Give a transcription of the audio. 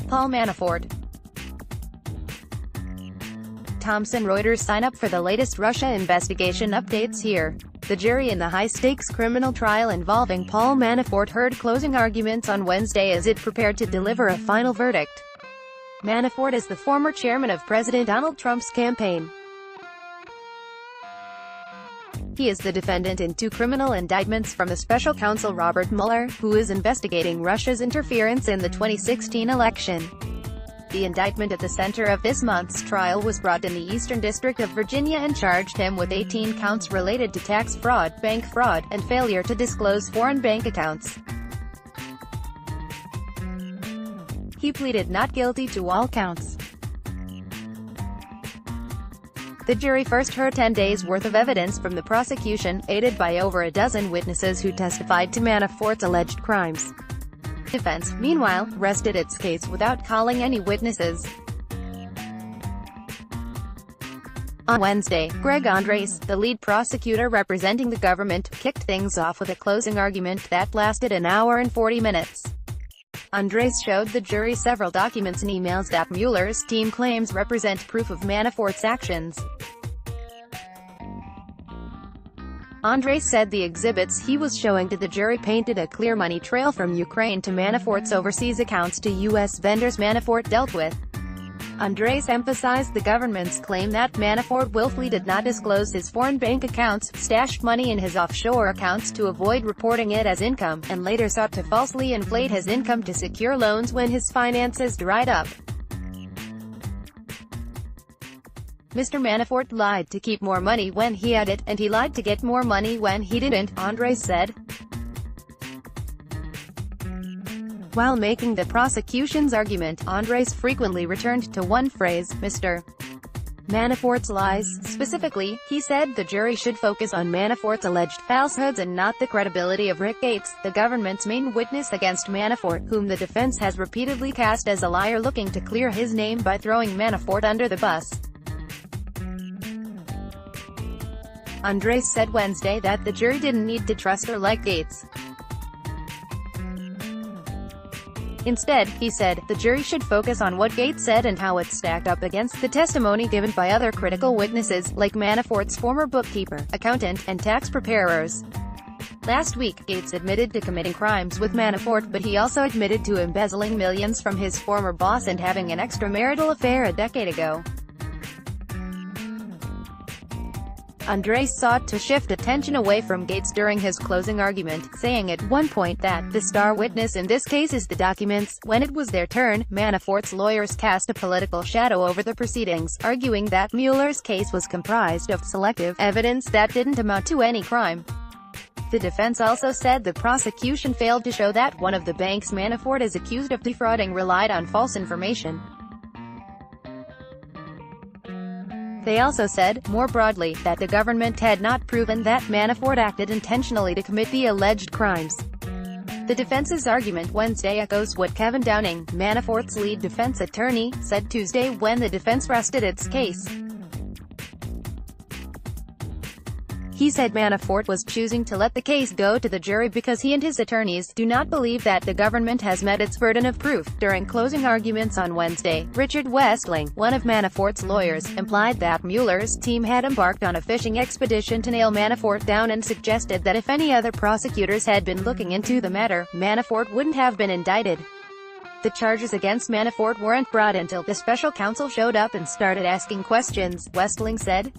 Paul Manafort. Thomson Reuters Sign up for the latest Russia investigation updates here. The jury in the high-stakes criminal trial involving Paul Manafort heard closing arguments on Wednesday as it prepared to deliver a final verdict. Manafort is the former chairman of President Donald Trump's campaign. He is the defendant in 2 criminal indictments from the special counsel Robert Mueller, who is investigating Russia's interference in the 2016 election. The indictment at the center of this month's trial was brought in the Eastern District of Virginia and charged him with 18 counts related to tax fraud, bank fraud, and failure to disclose foreign bank accounts. He pleaded not guilty to all counts. The jury first heard 10 days' worth of evidence from the prosecution, aided by over a dozen witnesses who testified to Manafort's alleged crimes. The defense, meanwhile, rested its case without calling any witnesses. On Wednesday, Greg Andres, the lead prosecutor representing the government, kicked things off with a closing argument that lasted an hour and 40 minutes. Andres showed the jury several documents and emails that Mueller's team claims represent proof of Manafort's actions. Andres said the exhibits he was showing to the jury painted a clear money trail from Ukraine to Manafort's overseas accounts to U.S. vendors Manafort dealt with. Andres emphasized the government's claim that Manafort willfully did not disclose his foreign bank accounts, stashed money in his offshore accounts to avoid reporting it as income, and later sought to falsely inflate his income to secure loans when his finances dried up. Mr. Manafort lied to keep more money when he had it, and he lied to get more money when he didn't, Andres said. While making the prosecution's argument, Andres frequently returned to one phrase, Mr. Manafort's lies. Specifically, he said the jury should focus on Manafort's alleged falsehoods and not the credibility of Rick Gates, the government's main witness against Manafort, whom the defense has repeatedly cast as a liar looking to clear his name by throwing Manafort under the bus. Andres said Wednesday that the jury didn't need to trust or like Gates. Instead, he said, the jury should focus on what Gates said and how it stacked up against the testimony given by other critical witnesses, like Manafort's former bookkeeper, accountant, and tax preparers. Last week, Gates admitted to committing crimes with Manafort, but he also admitted to embezzling millions from his former boss and having an extramarital affair a decade ago. Andres sought to shift attention away from Gates during his closing argument, saying at one point that the star witness in this case is the documents. When it was their turn, Manafort's lawyers cast a political shadow over the proceedings, arguing that Mueller's case was comprised of selective evidence that didn't amount to any crime. The defense also said the prosecution failed to show that one of the banks Manafort is accused of defrauding relied on false information. They also said, more broadly, that the government had not proven that Manafort acted intentionally to commit the alleged crimes. The defense's argument Wednesday echoes what Kevin Downing, Manafort's lead defense attorney, said Tuesday when the defense rested its case. He said Manafort was choosing to let the case go to the jury because he and his attorneys do not believe that the government has met its burden of proof. During closing arguments on Wednesday, Richard Westling, one of Manafort's lawyers, implied that Mueller's team had embarked on a fishing expedition to nail Manafort down and suggested that if any other prosecutors had been looking into the matter, Manafort wouldn't have been indicted. The charges against Manafort weren't brought until the special counsel showed up and started asking questions, Westling said.